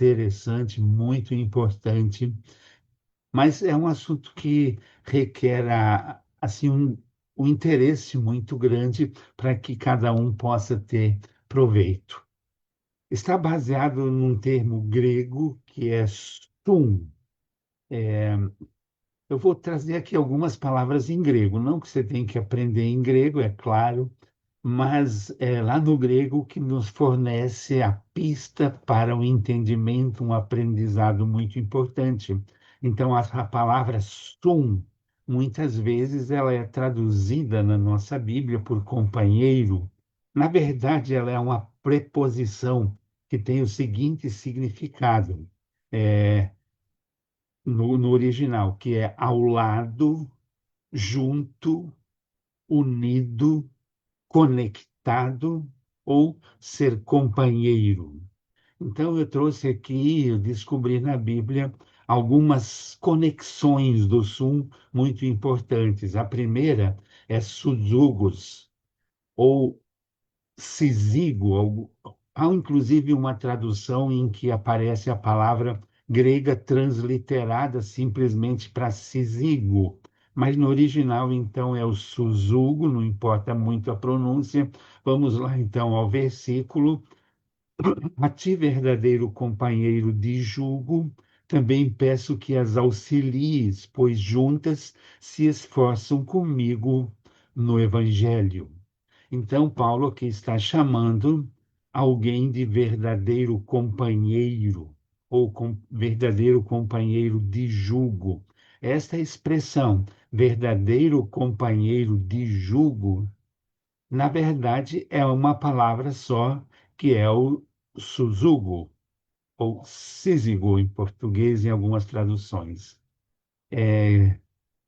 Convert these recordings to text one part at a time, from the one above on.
interessante, muito importante, mas é um assunto que requer assim um interesse muito grande para que cada um possa ter proveito. Está baseado num termo grego que é sum. Eu vou trazer aqui algumas palavras em grego, não que você tenha que aprender em grego, é claro, mas é lá no grego que nos fornece a pista para o entendimento, um aprendizado muito importante. Então, a palavra sum, muitas vezes ela é traduzida na nossa Bíblia por companheiro. Na verdade, ela é uma preposição que tem o seguinte significado, é, no original, que é ao lado, junto, unido, conectado ou ser companheiro. Então, eu trouxe aqui, eu descobri na Bíblia algumas conexões do Sum muito importantes. A primeira é suzugos, ou Cisigo. Há inclusive uma tradução em que aparece a palavra grega transliterada simplesmente para cisigo, mas no original então é o suzugo, não importa muito a pronúncia. Vamos lá então ao versículo. A ti, verdadeiro companheiro de jugo, também peço que as auxilies, pois juntas se esforçam comigo no Evangelho. Então, Paulo aqui está chamando alguém de verdadeiro companheiro, ou verdadeiro companheiro de jugo. Esta expressão, verdadeiro companheiro de jugo, na verdade, é uma palavra só, que é o suzugo, ou sísigo em português, em algumas traduções.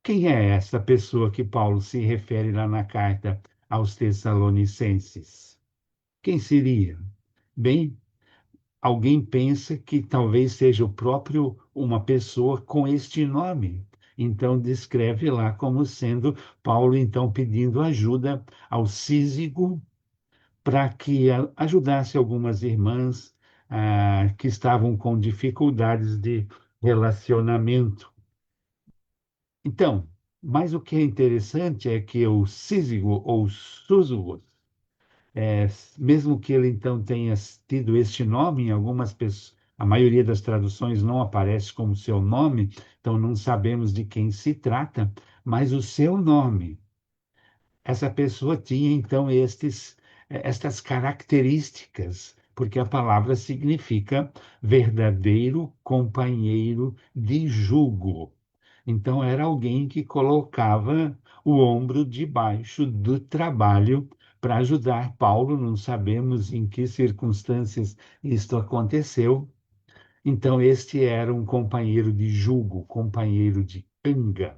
Quem é essa pessoa que Paulo se refere lá na carta aos Tessalonicenses? Quem seria? Bem, alguém pensa que talvez seja o próprio uma pessoa com este nome. Então descreve lá como sendo Paulo então pedindo ajuda ao Císigo para que ajudasse algumas irmãs que estavam com dificuldades de relacionamento. Então, mas o que é interessante é que o Císigo ou Súzugos, é, mesmo que ele então tenha tido este nome, em algumas pessoas, a maioria das traduções não aparece como seu nome, então não sabemos de quem se trata, mas o seu nome. Essa pessoa tinha então estas características, porque a palavra significa verdadeiro companheiro de jugo. Então, era alguém que colocava o ombro debaixo do trabalho para ajudar Paulo. Não sabemos em que circunstâncias isto aconteceu. Então, este era um companheiro de jugo, companheiro de canga,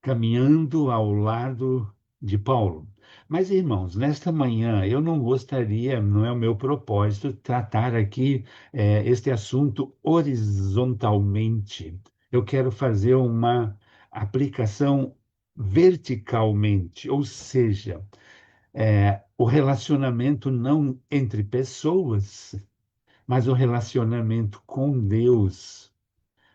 caminhando ao lado de Paulo. Mas, irmãos, nesta manhã eu não gostaria, não é o meu propósito, tratar aqui este assunto horizontalmente. Eu quero fazer uma aplicação verticalmente, ou seja, o relacionamento não entre pessoas, mas o relacionamento com Deus,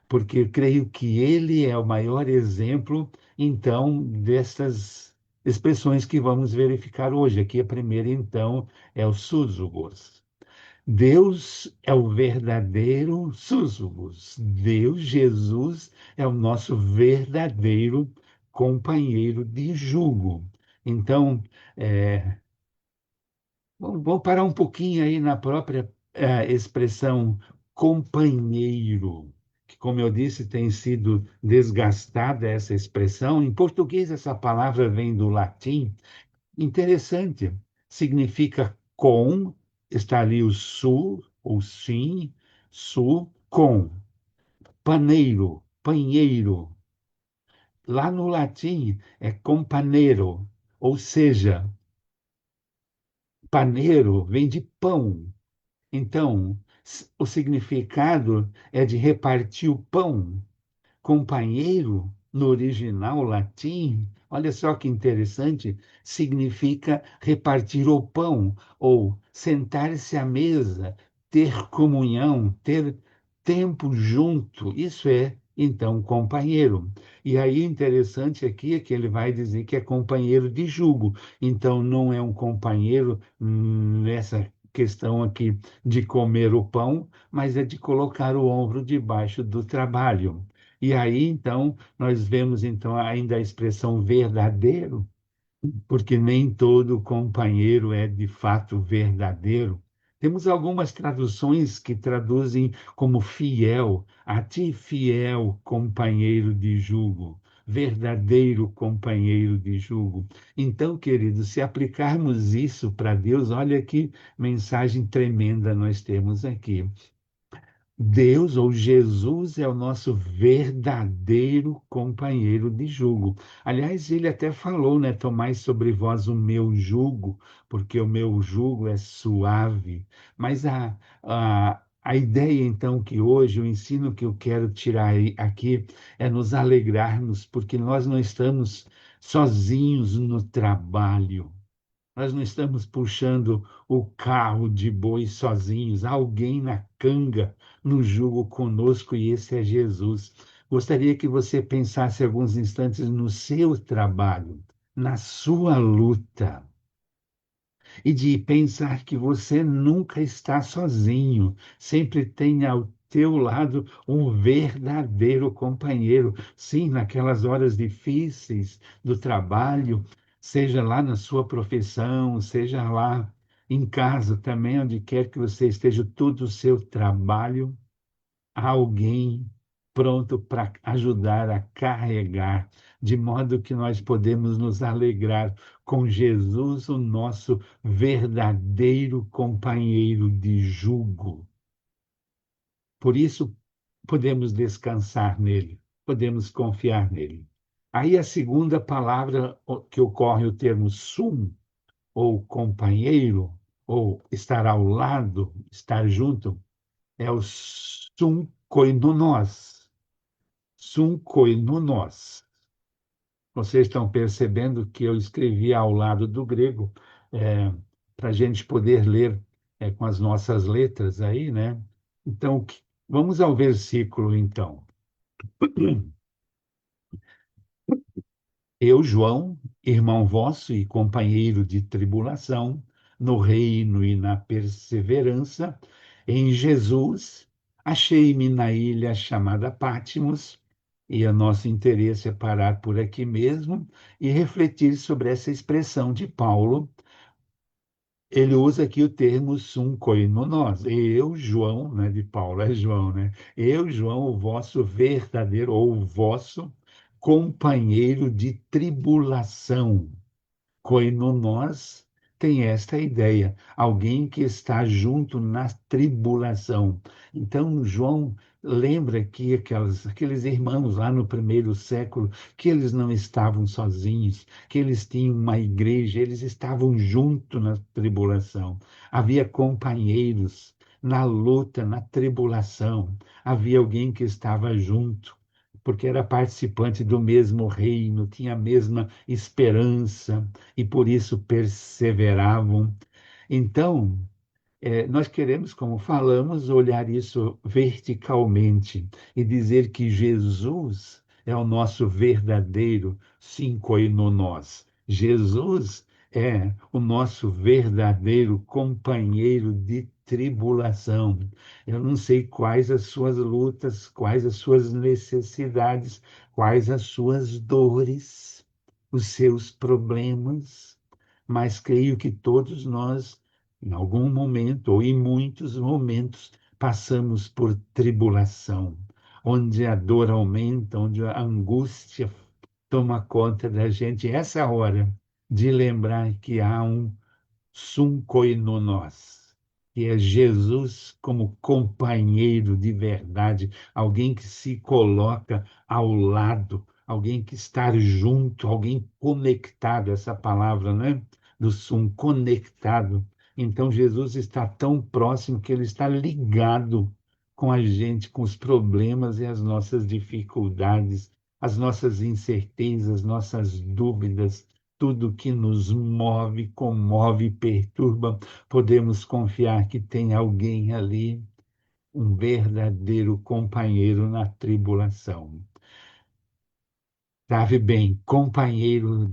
porque eu creio que ele é o maior exemplo, então, dessas expressões que vamos verificar hoje. Aqui a primeira, então, é o súzugos. Deus é o verdadeiro súzugos. Deus, Jesus, é o nosso verdadeiro companheiro de jugo. Então, é, vamos parar um pouquinho aí na própria expressão companheiro, que, como eu disse, tem sido desgastada essa expressão. Em português, essa palavra vem do latim. Interessante, significa com, está ali o su, ou sim, su, com. Paneiro, panheiro. Lá no latim é companheiro, ou seja, paneiro vem de pão. Então, o significado é de repartir o pão. Companheiro, no original latim, olha só que interessante, significa repartir o pão ou sentar-se à mesa, ter comunhão, ter tempo junto. Isso é, então, companheiro. E aí, interessante aqui é que ele vai dizer que é companheiro de jugo. Então, não é um companheiro nessa questão aqui de comer o pão, mas é de colocar o ombro debaixo do trabalho. E aí, então, nós vemos então ainda a expressão verdadeiro, porque nem todo companheiro é de fato verdadeiro. Temos algumas traduções que traduzem como fiel, a ti fiel companheiro de jugo, verdadeiro companheiro de jugo. Então, queridos, se aplicarmos isso para Deus, olha que mensagem tremenda nós temos aqui. Deus ou Jesus é o nosso verdadeiro companheiro de jugo. Aliás, ele até falou, né? Tomai sobre vós o meu jugo, porque o meu jugo é suave. Mas a ideia, então, que hoje, o ensino que eu quero tirar aqui é nos alegrarmos, porque nós não estamos sozinhos no trabalho. Nós não estamos puxando o carro de boi sozinhos, há alguém na canga, no jugo conosco, e esse é Jesus. Gostaria que você pensasse alguns instantes no seu trabalho, na sua luta, e de pensar que você nunca está sozinho, sempre tem ao teu lado um verdadeiro companheiro. Sim, naquelas horas difíceis do trabalho, seja lá na sua profissão, seja lá em casa também, onde quer que você esteja, todo o seu trabalho, há alguém pronto para ajudar a carregar, de modo que nós podemos nos alegrar com Jesus, o nosso verdadeiro companheiro de jugo. Por isso, podemos descansar nele, podemos confiar nele. Aí a segunda palavra que ocorre o termo sum, ou companheiro, ou estar ao lado, estar junto, é o sum koinonos. Sum koinonos. Vocês estão percebendo que eu escrevi ao lado do grego, para a gente poder ler com as nossas letras aí, né? Então, vamos ao versículo, então. Eu, João, irmão vosso e companheiro de tribulação, no reino e na perseverança, em Jesus, achei-me na ilha chamada Patmos, e o nosso interesse é parar por aqui mesmo e refletir sobre essa expressão de Paulo. Ele usa aqui o termo sum koinonos. Eu, João, né, de Paulo é João, né? Eu, João, o vosso verdadeiro ou o vosso companheiro de tribulação. Koinonos tem esta ideia, alguém que está junto na tribulação. Então, João lembra que aqueles irmãos lá no primeiro século, que eles não estavam sozinhos, que eles tinham uma igreja, eles estavam junto na tribulação. Havia companheiros na luta, na tribulação. Havia alguém que estava junto, porque era participante do mesmo reino, tinha a mesma esperança e por isso perseveravam. Então, nós queremos, como falamos, olhar isso verticalmente e dizer que Jesus é o nosso verdadeiro nós. Jesus é o nosso verdadeiro companheiro de tribulação. Eu não sei quais as suas lutas, quais as suas necessidades, quais as suas dores, os seus problemas, mas creio que todos nós em algum momento, ou em muitos momentos, passamos por tribulação, onde a dor aumenta, onde a angústia toma conta da gente. Essa é a hora de lembrar que há um nós, que é Jesus como companheiro de verdade, alguém que se coloca ao lado, alguém que está junto, alguém conectado, essa palavra, né? Do conectado. Então, Jesus está tão próximo que ele está ligado com a gente, com os problemas e as nossas dificuldades, as nossas incertezas, nossas dúvidas. tudo que nos move, comove e perturba, podemos confiar que tem alguém ali, um verdadeiro companheiro na tribulação. Sabe bem, companheiro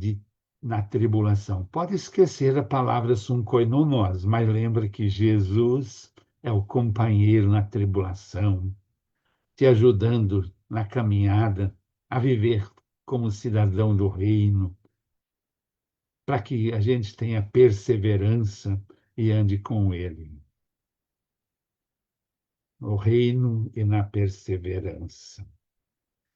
na tribulação. Pode esquecer a palavra sunkoinomós, mas lembra que Jesus é o companheiro na tribulação, te ajudando na caminhada a viver como cidadão do reino, para que a gente tenha perseverança e ande com ele. No reino e na perseverança.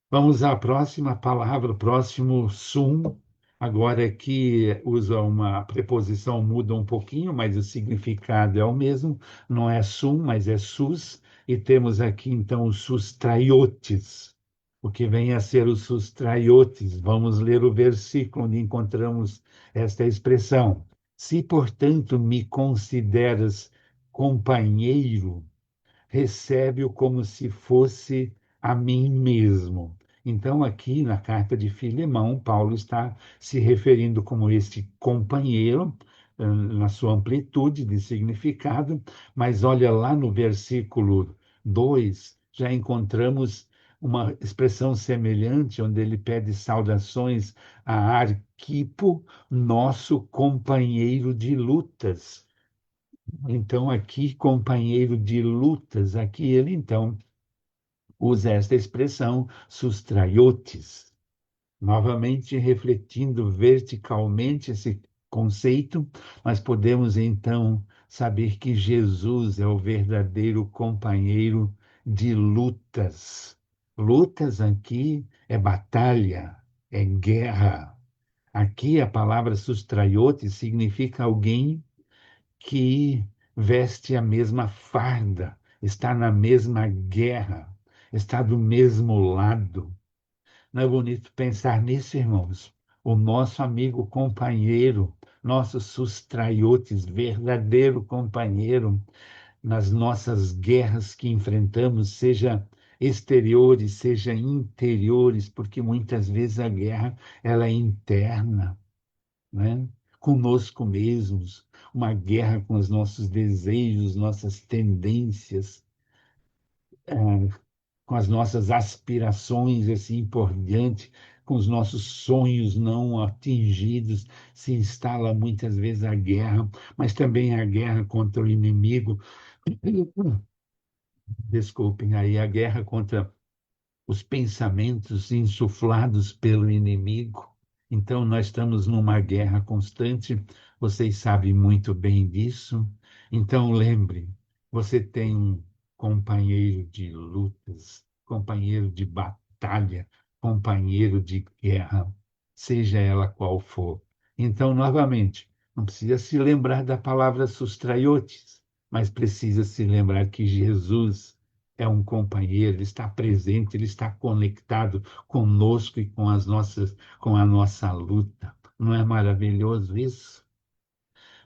Vamos à próxima palavra, próximo sum. Agora aqui usa uma preposição, muda um pouquinho, mas o significado é o mesmo. Não é sum, mas é sus. E temos aqui então os sustraiotes, o que vem a ser os sustraiotes. Vamos ler o versículo onde encontramos esta expressão. Se, portanto, me consideras companheiro, recebe-o como se fosse a mim mesmo. Então, aqui na carta de Filemão, Paulo está se referindo como este companheiro, na sua amplitude de significado, mas olha lá no versículo 2, já encontramos uma expressão semelhante, onde ele pede saudações a Arquipo, nosso companheiro de lutas. Então, aqui, companheiro de lutas, aqui ele então usa esta expressão sustraiotes, novamente refletindo verticalmente esse conceito, nós podemos então saber que Jesus é o verdadeiro companheiro de lutas. Lutas aqui é batalha, é guerra. Aqui a palavra sustraiotes significa alguém que veste a mesma farda, está na mesma guerra, está do mesmo lado. Não é bonito pensar nisso, irmãos? O nosso amigo companheiro, nosso sustraiotes, verdadeiro companheiro nas nossas guerras que enfrentamos, seja exteriores, seja interiores, porque muitas vezes a guerra ela é interna, né? Conosco mesmos, uma guerra com os nossos desejos, nossas tendências, com as nossas aspirações, assim por diante, com os nossos sonhos não atingidos, se instala muitas vezes a guerra, mas também a guerra contra o inimigo. Desculpem, aí a guerra contra os pensamentos insuflados pelo inimigo. Então, nós estamos numa guerra constante, vocês sabem muito bem disso. Então, lembre, você tem um companheiro de lutas, companheiro de batalha, companheiro de guerra, seja ela qual for. Então, novamente, não precisa se lembrar da palavra sustraiotes, mas precisa se lembrar que Jesus é um companheiro, ele está presente, ele está conectado conosco e com a nossa luta. Não é maravilhoso isso?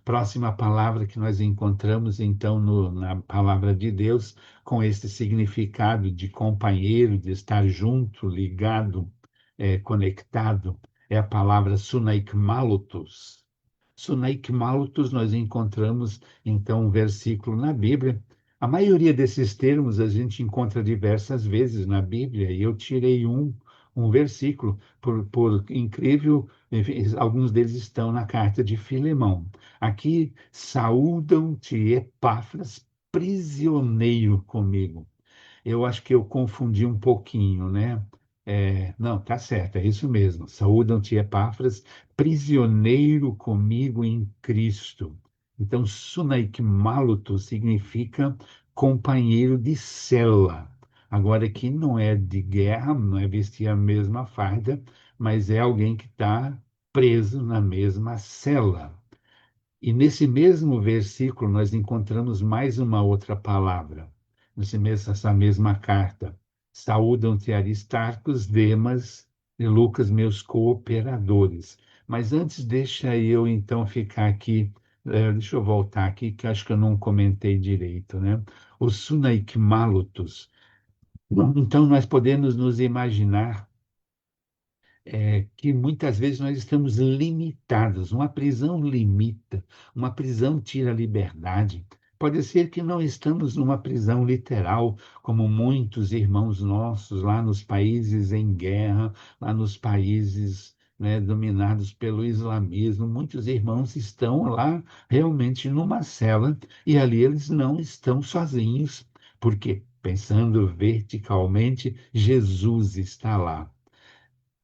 Próxima palavra que nós encontramos, então, na palavra de Deus, com esse significado de companheiro, de estar junto, ligado, conectado, é a palavra sunaikmalotos. Sunaikmalotos, nós encontramos, então, um versículo na Bíblia. A maioria desses termos a gente encontra diversas vezes na Bíblia, e eu tirei um versículo, por incrível, enfim, alguns deles estão na carta de Filemão. Aqui, saúdam-te, Epáfras, prisioneiro comigo. Eu acho que eu confundi um pouquinho, né? Não, tá certo, é isso mesmo. Saúdam-te, Epáfras, prisioneiro comigo em Cristo. Então, sunaikmaloto significa companheiro de cela. Agora, aqui não é de guerra, não é vestir a mesma farda, mas é alguém que está preso na mesma cela. E nesse mesmo versículo nós encontramos mais uma outra palavra, essa mesma carta. Saúdam-te Aristarcos, Demas e Lucas, meus cooperadores. Mas antes, deixa eu então ficar aqui, deixa eu voltar aqui, que acho que eu não comentei direito, né? Os sunaikmalotos. Então, nós podemos nos imaginar que muitas vezes nós estamos limitados. Uma prisão limita, uma prisão tira a liberdade. Pode ser que não estamos numa prisão literal, como muitos irmãos nossos lá nos países em guerra, lá nos países, né, dominados pelo islamismo. Muitos irmãos estão lá realmente numa cela e ali eles não estão sozinhos, porque, pensando verticalmente, Jesus está lá.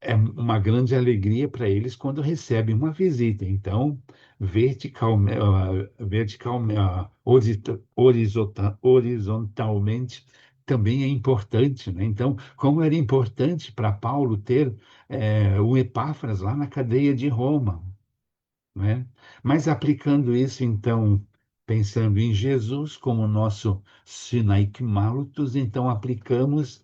É uma grande alegria para eles quando recebem uma visita. Então, horizontalmente, também é importante, né? Então, como era importante para Paulo ter o Epáfras lá na cadeia de Roma, né? Mas aplicando isso, então, pensando em Jesus como nosso Sinaik Malus, então aplicamos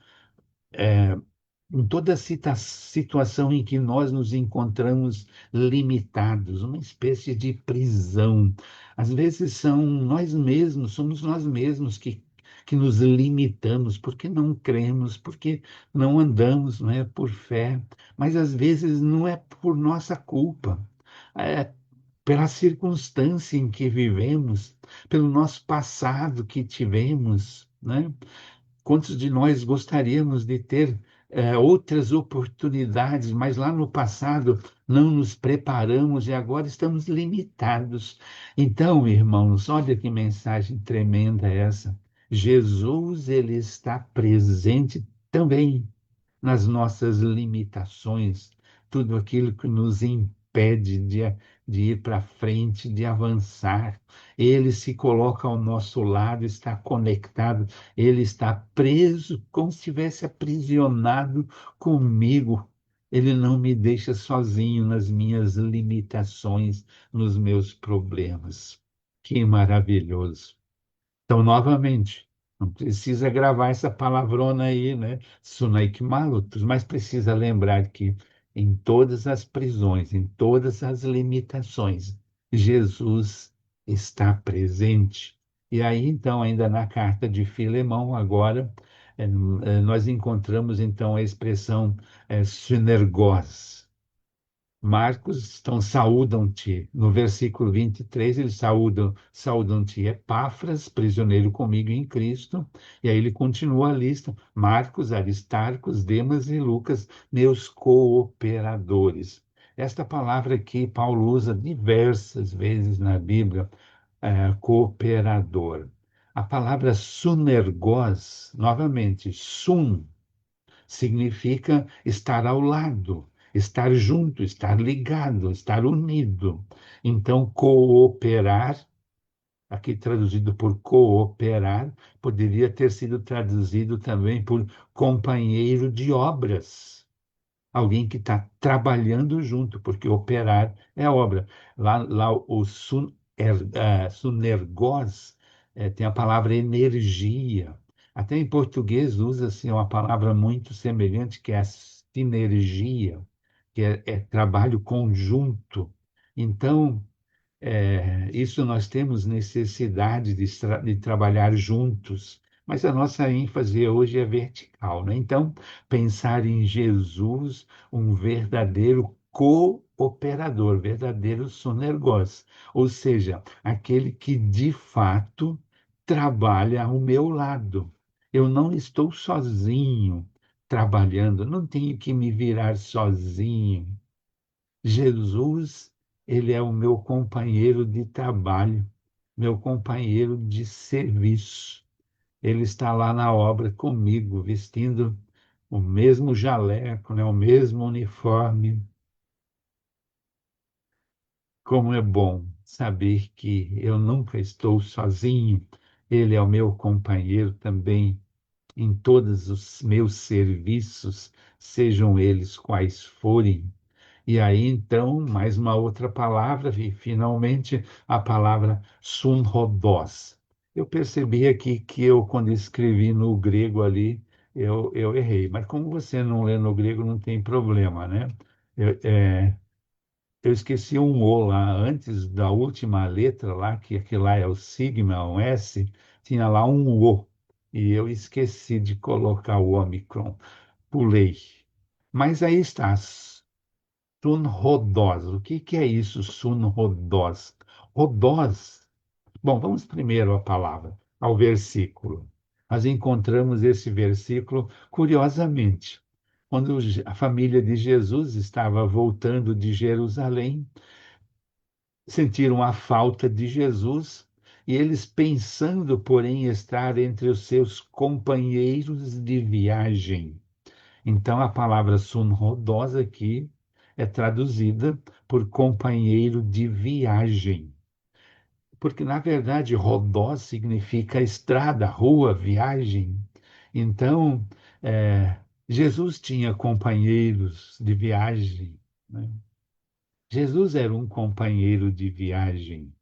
em toda situação em que nós nos encontramos limitados, uma espécie de prisão. Às vezes são nós mesmos, somos nós mesmos que nos limitamos, porque não cremos, porque não andamos, não é, por fé, mas às vezes não é por nossa culpa. É pela circunstância em que vivemos, pelo nosso passado que tivemos, né? Quantos de nós gostaríamos de ter outras oportunidades, mas lá no passado não nos preparamos e agora estamos limitados. Então, irmãos, olha que mensagem tremenda essa. Jesus, ele está presente também nas nossas limitações, tudo aquilo que nos impede de ir para frente, de avançar. Ele se coloca ao nosso lado, está conectado, ele está preso, como se estivesse aprisionado comigo. Ele não me deixa sozinho nas minhas limitações, nos meus problemas. Que maravilhoso. Então, novamente, não precisa gravar essa palavrona aí, né? Sunaik malutos, mas precisa lembrar que em todas as prisões, em todas as limitações, Jesus está presente. E aí, então, ainda na carta de Filemão, agora, nós encontramos, então, a expressão synergos. Marcos, então, saúdam-te. No versículo 23, eles saúdam-te Epáfras, prisioneiro comigo em Cristo. E aí ele continua a lista: Marcos, Aristarcos, Demas e Lucas, meus cooperadores. Esta palavra aqui, Paulo usa diversas vezes na Bíblia, cooperador. A palavra sunergos, novamente, sun, significa estar ao lado, estar junto, estar ligado, estar unido. Então, cooperar, aqui traduzido por cooperar, poderia ter sido traduzido também por companheiro de obras, alguém que está trabalhando junto, porque operar é obra. Lá o sunergos tem a palavra energia. Até em português usa-se uma palavra muito semelhante, que é a sinergia, que é trabalho conjunto. Então, isso nós temos necessidade de trabalhar juntos, mas a nossa ênfase hoje é vertical, né? Então, pensar em Jesus, um verdadeiro cooperador, verdadeiro sonergos, ou seja, aquele que de fato trabalha ao meu lado. Eu não estou sozinho trabalhando, não tenho que me virar sozinho. Jesus, ele é o meu companheiro de trabalho, meu companheiro de serviço. Ele está lá na obra comigo, vestindo o mesmo jaleco, né, o mesmo uniforme. Como é bom saber que eu nunca estou sozinho. Ele é o meu companheiro também em todos os meus serviços, sejam eles quais forem. E aí, então, mais uma outra palavra, e finalmente a palavra sunrodos. Eu percebi aqui que eu, quando escrevi no grego ali, eu errei. Mas como você não lê no grego, não tem problema, né? Eu, eu esqueci um O lá, antes da última letra lá, que aquilo lá é o sigma, um S, tinha lá um O. E eu esqueci de colocar o Omicron, pulei. Mas aí está. Sunrodós. O que que é isso, sunrodós? Rodós. Bom, vamos primeiro à palavra, ao versículo. Nós encontramos esse versículo curiosamente, quando a família de Jesus estava voltando de Jerusalém, sentiram a falta de Jesus e eles, pensando, porém, estar entre os seus companheiros de viagem. Então, a palavra sunrodós aqui é traduzida por companheiro de viagem, porque, na verdade, rodó significa estrada, rua, viagem. Então, é, Jesus tinha companheiros de viagem, né? Jesus era um companheiro de viagem.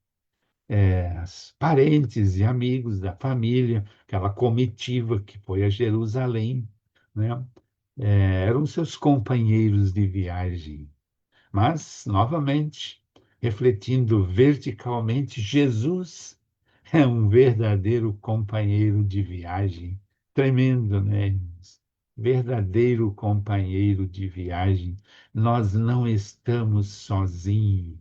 Parentes e amigos da família, aquela comitiva que foi a Jerusalém, né? Eram seus companheiros de viagem. Mas, novamente, refletindo verticalmente, Jesus é um verdadeiro companheiro de viagem. Tremendo, né, irmãos? Verdadeiro companheiro de viagem. Nós não estamos sozinhos,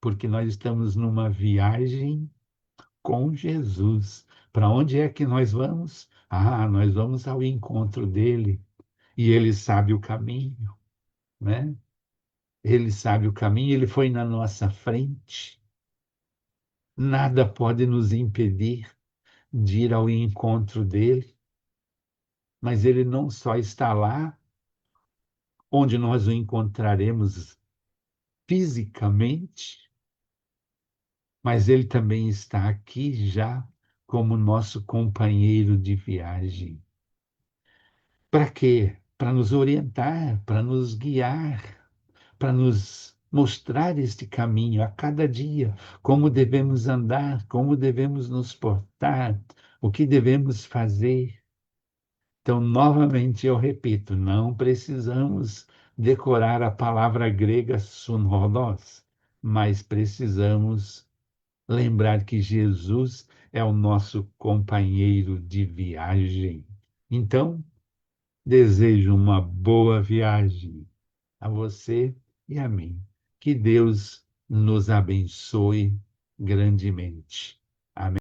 porque nós estamos numa viagem com Jesus. Para onde é que nós vamos? Ah, nós vamos ao encontro dele e ele sabe o caminho, né? Ele sabe o caminho, ele foi na nossa frente. Nada pode nos impedir de ir ao encontro dele, mas ele não só está lá, onde nós o encontraremos fisicamente, mas ele também está aqui já como nosso companheiro de viagem. Para quê? Para nos orientar, para nos guiar, para nos mostrar este caminho a cada dia, como devemos andar, como devemos nos portar, o que devemos fazer. Então, novamente eu repito, não precisamos decorar a palavra grega sunrodos, mas precisamos lembrar que Jesus é o nosso companheiro de viagem. Então, desejo uma boa viagem a você e a mim. Que Deus nos abençoe grandemente. Amém.